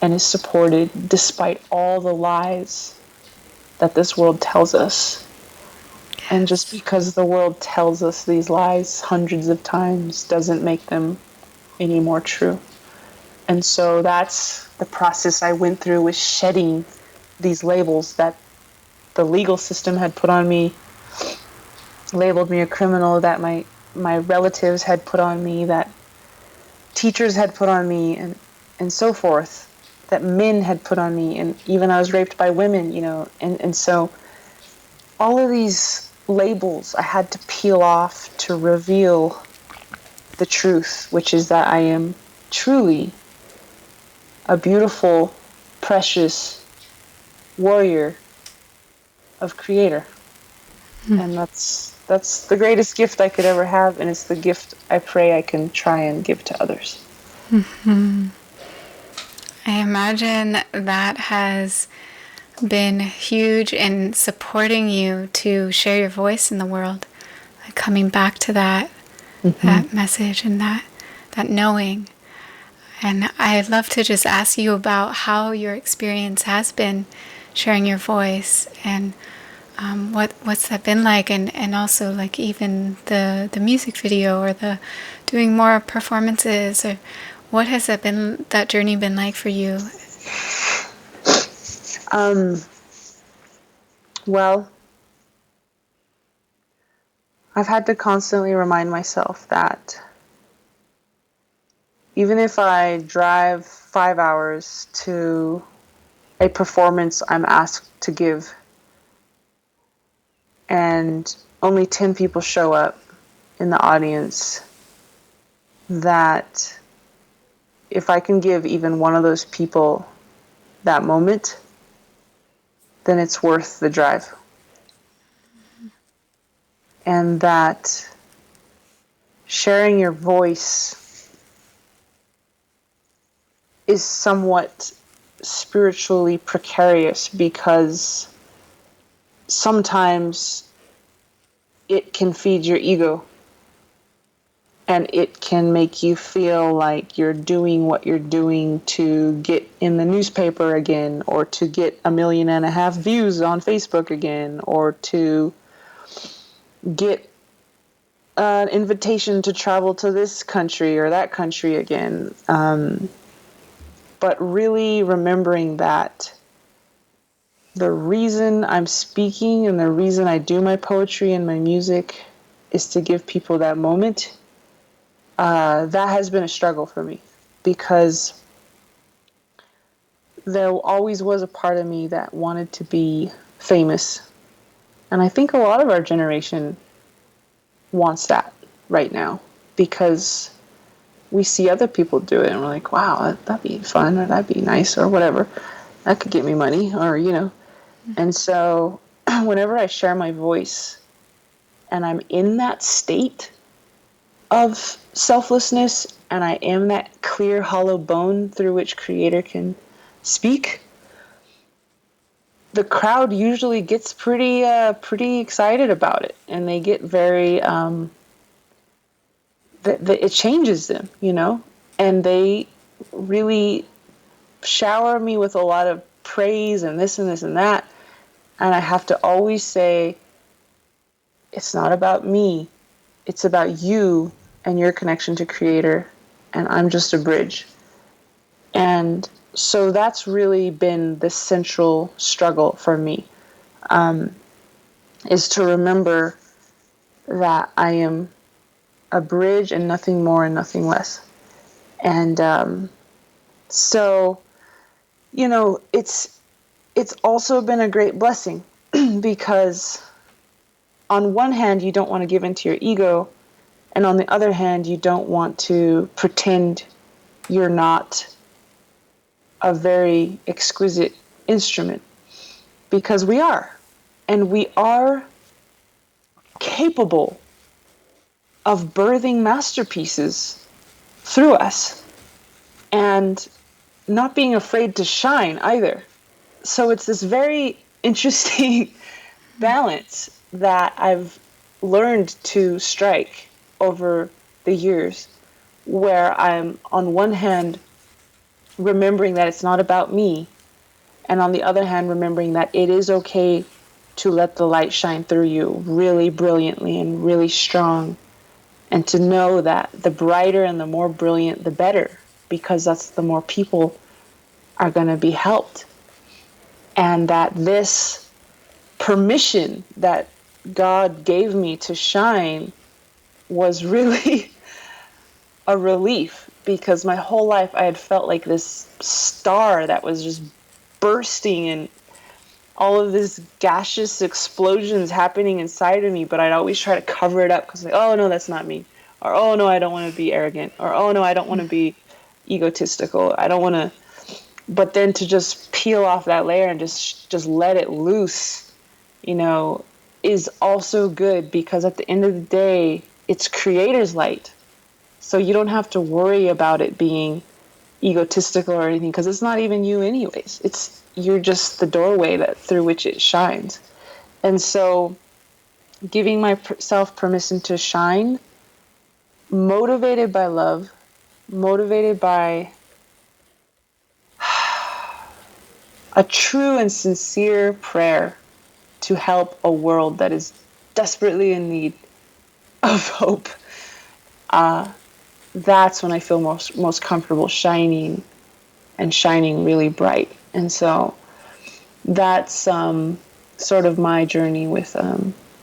and is supported despite all the lies that this world tells us. And just because the world tells us these lies hundreds of times doesn't make them any more true. And so that's the process I went through, with shedding these labels that the legal system had put on me, labeled me a criminal, that my relatives had put on me, that teachers had put on me, and so forth, that men had put on me, and even I was raped by women, and so all of these labels I had to peel off to reveal the truth, which is that I am truly a beautiful, precious warrior of Creator. And that's the greatest gift I could ever have, and it's the gift I pray I can try and give to others. I imagine that has been huge in supporting you to share your voice in the world, like coming back to that that message and that knowing. And I'd love to just ask you about how your experience has been sharing your voice, and what's that been like, and also like even the music video, or the doing more performances, or what has that journey been like for you? Well, I've had to constantly remind myself that even if I drive 5 hours to a performance I'm asked to give and only 10 people show up in the audience, that if I can give even one of those people that moment, then it's worth the drive. And that sharing your voice is somewhat spiritually precarious, because sometimes it can feed your ego, and it can make you feel like you're doing what you're doing to get in the newspaper again, or to get 1.5 million views on Facebook again, or to get an invitation to travel to this country or that country again. But really remembering that the reason I'm speaking and the reason I do my poetry and my music is to give people that moment. That has been a struggle for me, because there always was a part of me that wanted to be famous. And I think a lot of our generation wants that right now, because we see other people do it and we're like, wow, that'd be fun, or that'd be nice, or whatever. That could get me money, or. And so whenever I share my voice and I'm in that state of selflessness, and I am that clear, hollow bone through which Creator can speak, the crowd usually gets pretty excited about it, and they get very it changes them, and they really shower me with a lot of praise and this and this and that. And I have to always say, it's not about me. It's about you and your connection to Creator, and I'm just a bridge. And so that's really been the central struggle for me, is to remember that I am a bridge and nothing more and nothing less. And so, it's also been a great blessing because on one hand, you don't want to give into your ego, and on the other hand, you don't want to pretend you're not a very exquisite instrument, because we are. And we are capable of birthing masterpieces through us and not being afraid to shine either. So it's this very interesting balance that I've learned to strike over the years, where I'm on one hand remembering that it's not about me, and on the other hand remembering that it is okay to let the light shine through you really brilliantly and really strong, and to know that the brighter and the more brilliant the better, because that's the more people are going to be helped. And that this permission that God gave me to shine was really a relief, because my whole life I had felt like this star that was just bursting and all of this gaseous explosions happening inside of me, but I'd always try to cover it up because, like, oh no, that's not me, or oh no, I don't want to be arrogant, or oh no, I don't want to be egotistical, I don't want to. But then to just peel off that layer and just let it loose, you know, is also good, because at the end of the day, it's Creator's light. So you don't have to worry about it being egotistical or anything, because it's not even you anyways. You're just the doorway that through which it shines. And so giving myself permission to shine, motivated by love, motivated by a true and sincere prayer to help a world that is desperately in need of hope. That's when I feel most comfortable shining, and shining really bright. And so that's sort of my journey with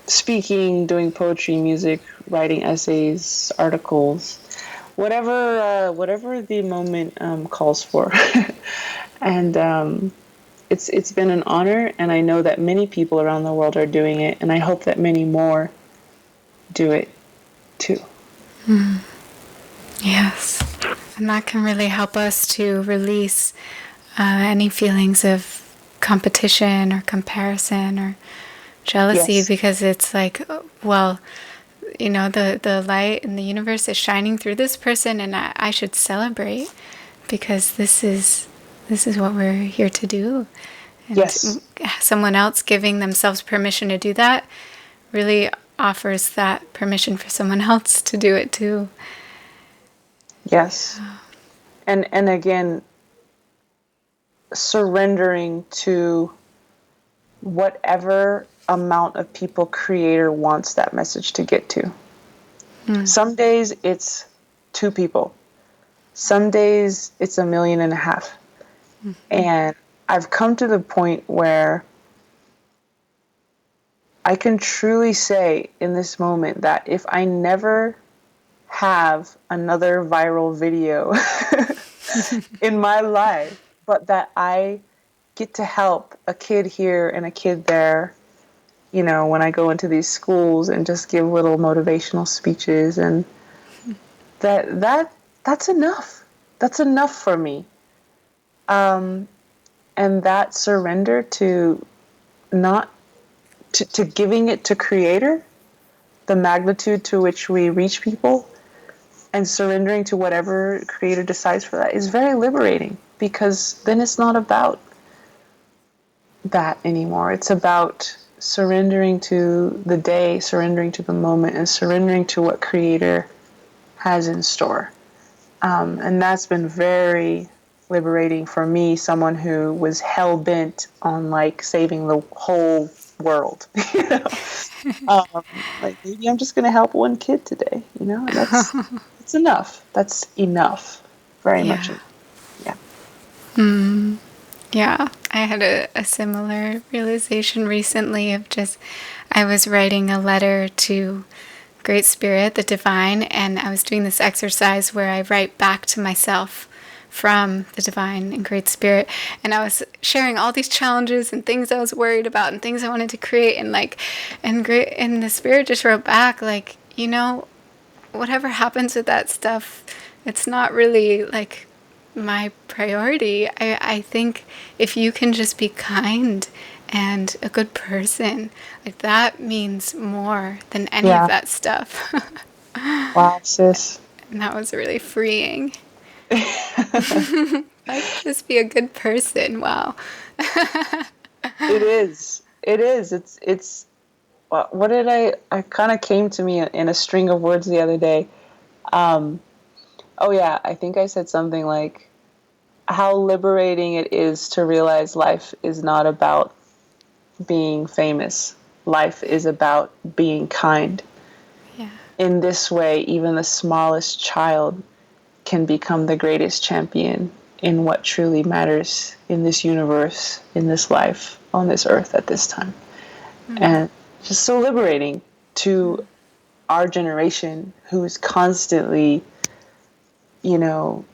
speaking, doing poetry, music, writing essays, articles, whatever the moment calls for. And it's been an honor, and I know that many people around the world are doing it, and I hope that many more do it too. Yes. And that can really help us to release any feelings of competition or comparison or jealousy, Yes. because it's like, well, you know, the light in the universe is shining through this person, and I should celebrate, because this is what we're here to do. And Yes. someone else giving themselves permission to do that really offers that permission for someone else to do it too. Yes. And again, surrendering to whatever amount of people Creator wants that message to get to. Some days it's 2 people. Some days it's 1.5 million. And I've come to the point where I can truly say in this moment that if I never have another viral video in my life, but that I get to help a kid here and a kid there, you know, when I go into these schools and just give little motivational speeches, and that's enough. That's enough for me. And that surrender to not to giving it to Creator, the magnitude to which we reach people, and surrendering to whatever Creator decides for that is very liberating, because then it's not about that anymore. It's about surrendering to the day, surrendering to the moment, and surrendering to what Creator has in store. And that's been very liberating for me, someone who was hell-bent on like saving the whole world. You know, like maybe I'm just going to help one kid today. You know, and that's enough. That's enough. Very much. Yeah. Yeah. Yeah, I had a similar realization recently of just, I was writing a letter to Great Spirit, the Divine, and I was doing this exercise where I write back to myself from the Divine and Great Spirit, and I was sharing all these challenges and things I was worried about and things I wanted to create, and and the Spirit just wrote back like, you know, whatever happens with that stuff, it's not really like my priority. I think if you can just be kind and a good person, like that means more than any of Yeah. that stuff. Wow, sis. And that was really freeing. I could just be a good person. Wow. It is. It is. It's what did I kind of came to me in a string of words the other day. Um, oh yeah, I think I said something like how liberating it is to realize life is not about being famous. Life is about being kind. Yeah. In this way, even the smallest child can become the greatest champion in what truly matters in this universe, in this life, on this earth at this time. And just so liberating to our generation who's constantly, you know,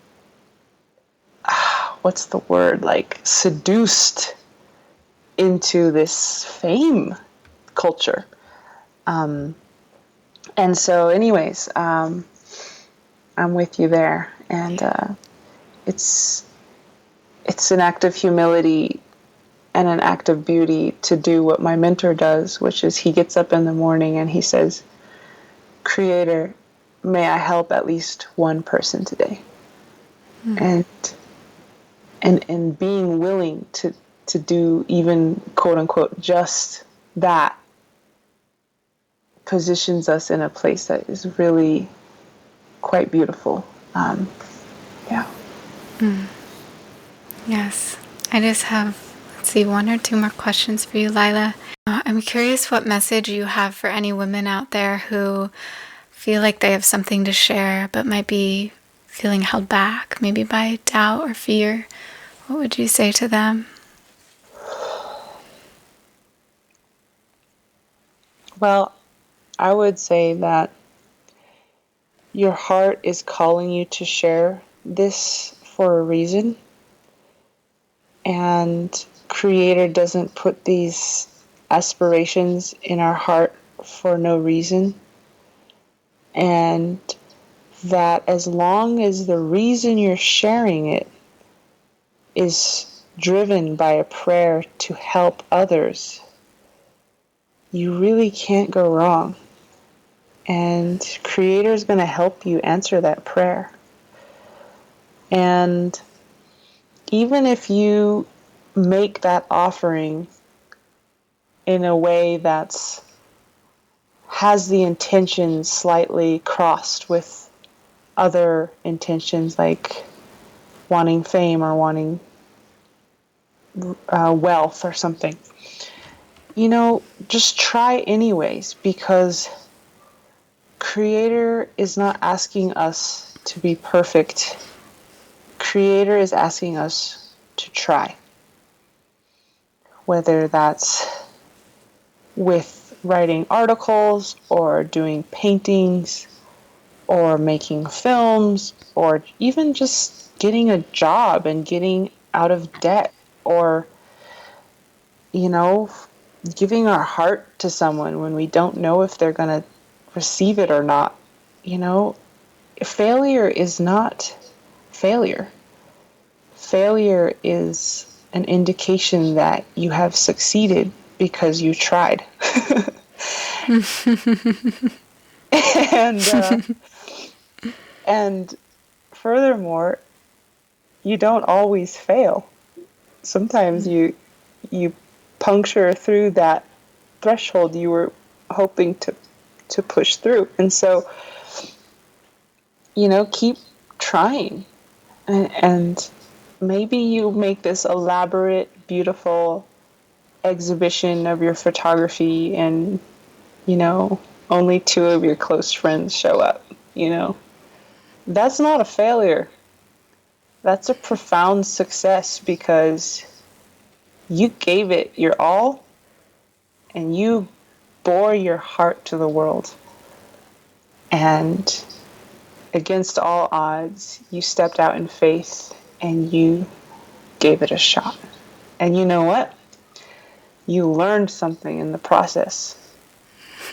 what's the word, like seduced into this fame culture. And so, anyways, I'm with you there. And it's it's an act of humility and an act of beauty to do what my mentor does, which is he gets up in the morning and he says, Creator, may I help at least one person today? And and being willing to do even quote unquote just that positions us in a place that is really quite beautiful. Yeah. Yes. I just have, let's see, one or two more questions for you, Lyla. I'm curious what message you have for any women out there who feel like they have something to share but might be feeling held back, maybe by doubt or fear. What would you say to them? Well, I would say that your heart is calling you to share this for a reason, and Creator doesn't put these aspirations in our heart for no reason. And that as long as the reason you're sharing it is driven by a prayer to help others, you really can't go wrong. And Creator is going to help you answer that prayer. And even if you make that offering in a way that's has the intention slightly crossed with other intentions like wanting fame or wanting wealth or something, just try anyways, because Creator is not asking us to be perfect. Creator is asking us to try. Whether that's with writing articles or doing paintings or making films or even just getting a job and getting out of debt or, you know, giving our heart to someone when we don't know if they're going to receive it or not. Failure is not failure. Failure is an indication that you have succeeded because you tried. and and furthermore, you don't always fail. Sometimes you puncture through that threshold you were hoping to push through. And so, keep trying. And maybe you make this elaborate, beautiful exhibition of your photography and, only two of your close friends show up. That's not a failure. That's a profound success because you gave it your all and you bore your heart to the world. And against all odds, you stepped out in faith and you gave it a shot. And you know what? You learned something in the process.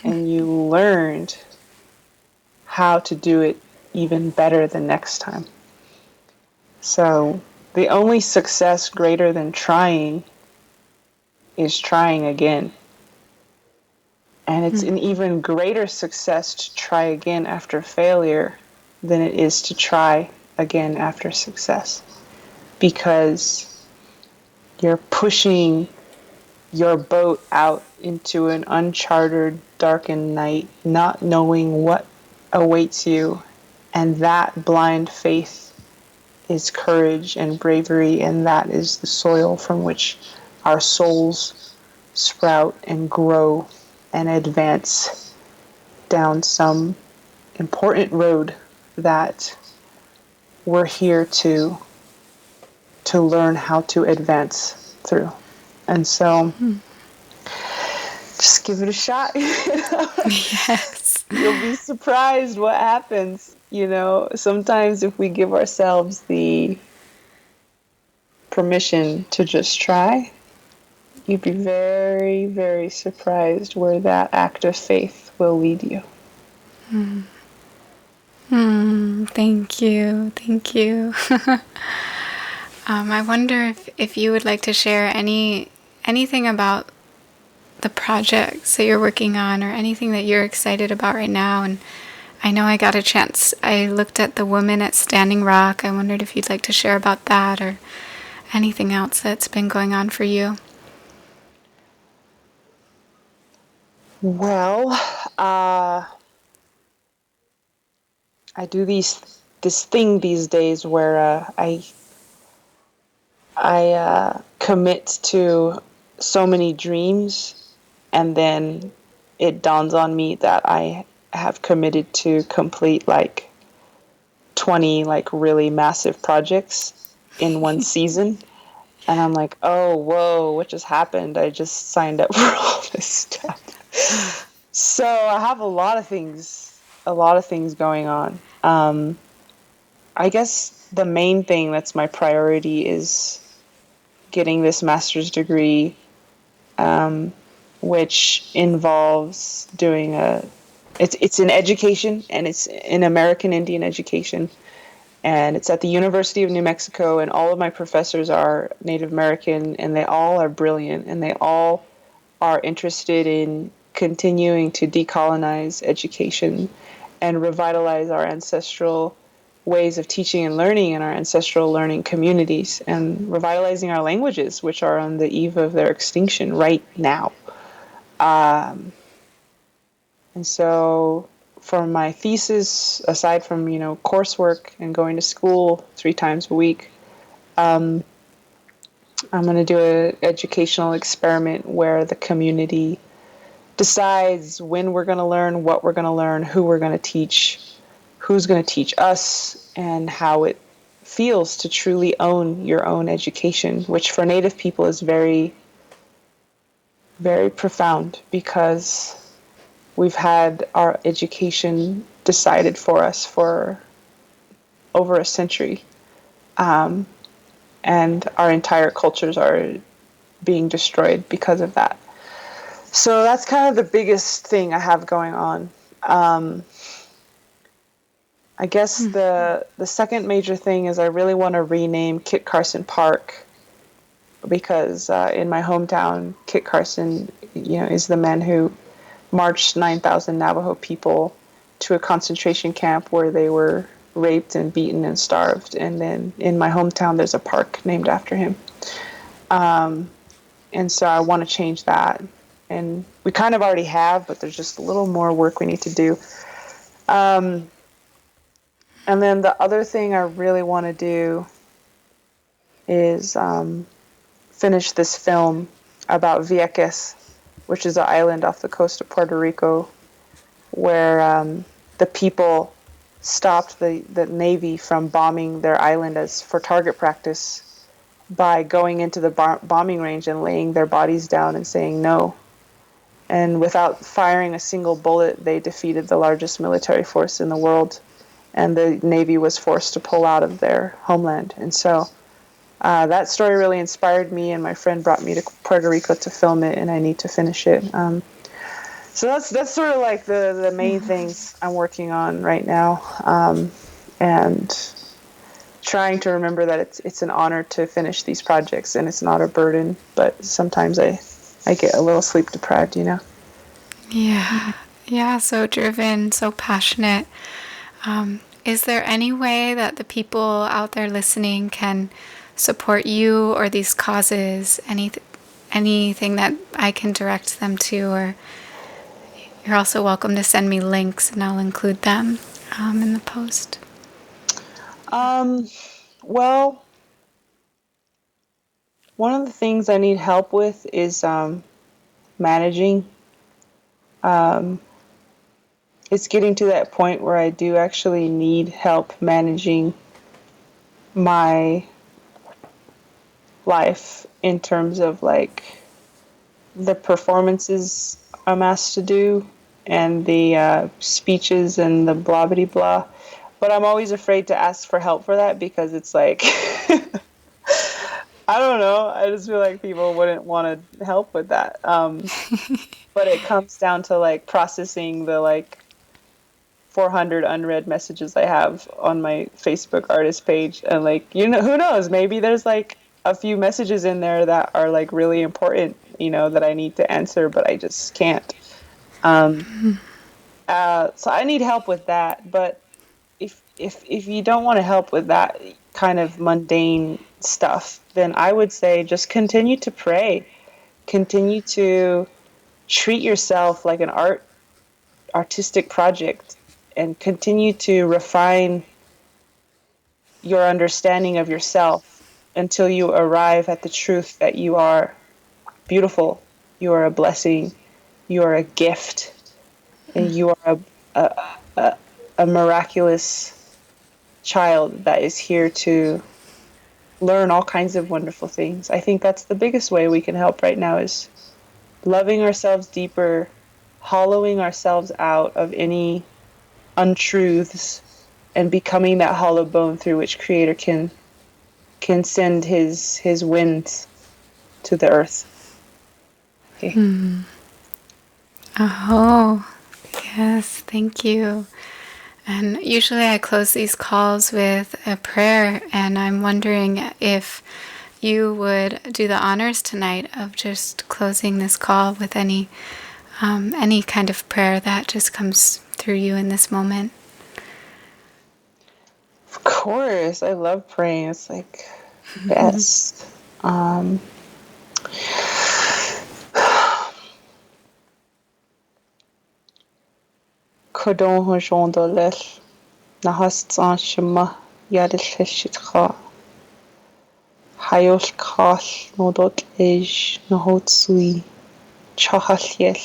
And you learned how to do it even better the next time. So the only success greater than trying is trying again. And it's an even greater success to try again after failure than it is to try again after success. Because you're pushing your boat out into an uncharted, darkened night, not knowing what awaits you. And that blind faith is courage and bravery, and that is the soil from which our souls sprout and grow and advance down some important road that we're here to learn how to advance through. And so just give it a shot. Yes. You'll be surprised what happens. Sometimes if we give ourselves the permission to just try, you'd be very, very surprised where that act of faith will lead you. Thank you. Thank you. I wonder if you would like to share anything about the projects that you're working on or anything that you're excited about right now. And I know I got a chance. I looked at the woman at Standing Rock. I wondered if you'd like to share about that or anything else that's been going on for you. Well, I do this thing these days where I commit to so many dreams, and then it dawns on me that I have committed to complete like 20 like really massive projects in one season. And I'm like, oh, whoa, what just happened? I just signed up for all this stuff. So I have a lot of things going on. I guess the main thing that's my priority is getting this master's degree, which involves doing it's in education, and it's in American Indian education. And it's at the University of New Mexico, and all of my professors are Native American, and they all are brilliant, and they all are interested in continuing to decolonize education and revitalize our ancestral ways of teaching and learning in our ancestral learning communities, and revitalizing our languages, which are on the eve of their extinction right now. And so for my thesis, aside from, coursework and going to school 3 times a week, I'm going to do an educational experiment where the community decides when we're going to learn, what we're going to learn, who we're going to teach, who's going to teach us, and how it feels to truly own your own education, which for Native people is very, very profound, because we've had our education decided for us for over a century. And our entire cultures are being destroyed because of that. So that's kind of the biggest thing I have going on. I guess the second major thing is I really want to rename Kit Carson Park, because in my hometown, Kit Carson, is the man who marched 9,000 Navajo people to a concentration camp where they were raped and beaten and starved. And then in my hometown, there's a park named after him. And so I want to change that. And we kind of already have, but there's just a little more work we need to do. And then the other thing I really want to do is finish this film about Vieques, which is an island off the coast of Puerto Rico, where the people stopped the Navy from bombing their island for target practice by going into the bombing range and laying their bodies down and saying no. And without firing a single bullet, they defeated the largest military force in the world, and the Navy was forced to pull out of their homeland. And so that story really inspired me, and my friend brought me to Puerto Rico to film it, and I need to finish it. So that's sort of like the main things I'm working on right now. And trying to remember that it's an honor to finish these projects and it's not a burden, but sometimes I get a little sleep deprived, you know. Yeah. Yeah, so driven, so passionate. Is there any way that the people out there listening can support you or these causes? Anything that I can direct them to, or you're also welcome to send me links and I'll include them in the post. Well, one of the things I need help with is managing. It's getting to that point where I do actually need help managing my life in terms of like the performances I'm asked to do and the speeches and the blah blah blah. But I'm always afraid to ask for help for that because it's like I don't know. I just feel like people wouldn't want to help with that. But it comes down to like processing the like 400 unread messages I have on my Facebook artist page, and like, you know, who knows, maybe there's like a few messages in there that are like really important, you know, that I need to answer, but I just can't. um so I need help with that. But if you don't want to help with that kind of mundane stuff, then I would say just continue to pray, continue to treat yourself like an artistic project, and continue to refine your understanding of yourself until you arrive at the truth that you are beautiful, you are a blessing, you are a gift, and you are a miraculous child that is here to learn all kinds of wonderful things. I think that's the biggest way we can help right now, is loving ourselves deeper, hollowing ourselves out of any untruths, and becoming that hollow bone through which Creator can send his winds to the earth. Okay. Oh, yes, thank you. And usually I close these calls with a prayer, and I'm wondering if you would do the honors tonight of just closing this call with any kind of prayer that just comes through you in this moment. Of course, I love praying. It's like best. Codon hojondolel nahastan shema yadishishitcha hayol kal nodot ej nahotsui chahaliel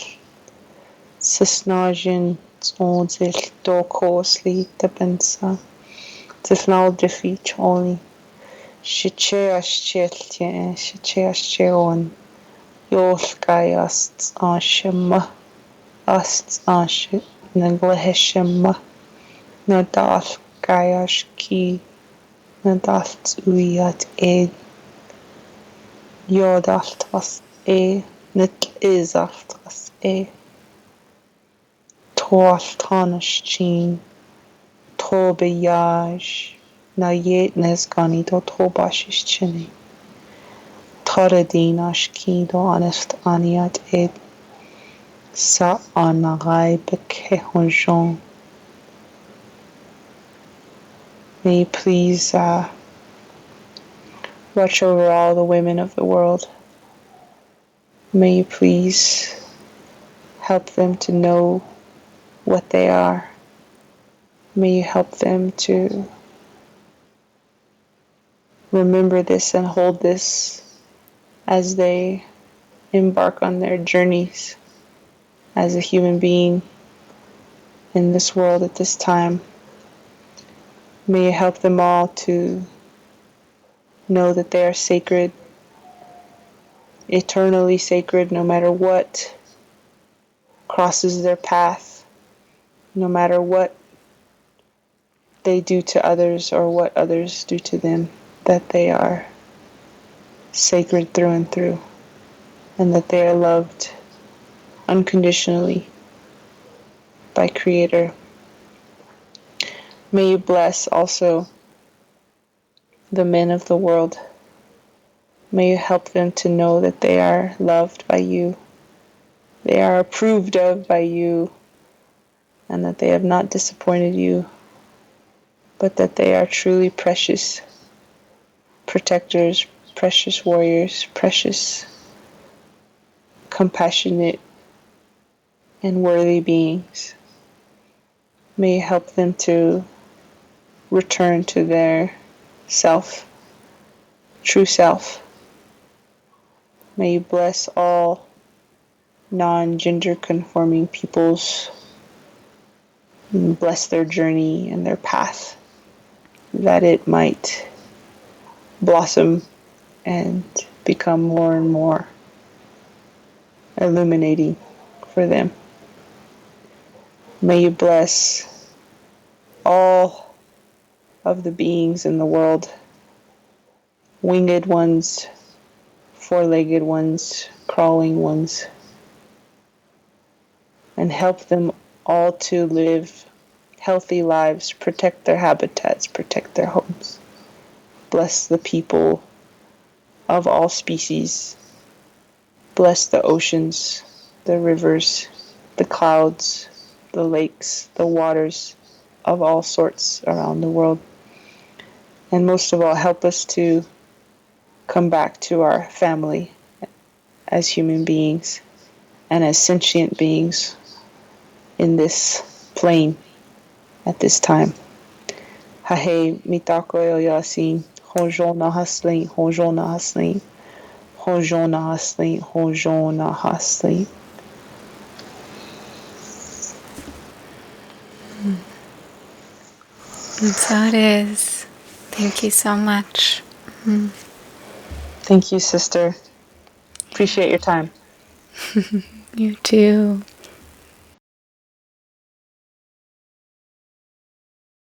sisnajin onzil dokosli tabensa tilnal defeat only Shicheashchelon Yolkayast Ashima Ast Ashit Nagleheshima Nadal Gayashki Nadalt Uyat Ed Yodaltas Nit Izaltas Toaltanashchin Tobeyaj Nayet Nesgani do Tobashishchini Taradin Ashki do Anest Aniat Ed Sa Anagai Bekehonjon. May you please watch over all the women of the world. May you please help them to know what they are. May you help them to remember this and hold this as they embark on their journeys as a human being in this world at this time. May you help them all to know that they are sacred, eternally sacred, no matter what crosses their path, no matter what they do to others or what others do to them, that they are sacred through and through, and that they are loved unconditionally by Creator. May you bless also the men of the world. May you help them to know that they are loved by you, they are approved of by you, and that they have not disappointed you, but that they are truly precious protectors, precious warriors, precious, compassionate, and worthy beings. May you help them to return to their self, true self. May you bless all non-gender conforming peoples, and bless their journey and their path, that it might blossom and become more and more illuminating for them. May you bless all of the beings in the world, winged ones, four-legged ones, crawling ones, and help them all to live healthy lives, protect their habitats, protect their homes. Bless the people of all species. Bless the oceans, the rivers, the clouds, the lakes, the waters of all sorts around the world. And most of all, help us to come back to our family as human beings and as sentient beings in this plane at this time. Hahe mitako yo yasin, hojo na hasli, hojo na hasli, hojo na hasli, hojo na hasli. And so it is. Thank you so much. Thank you, sister. Appreciate your time. You too.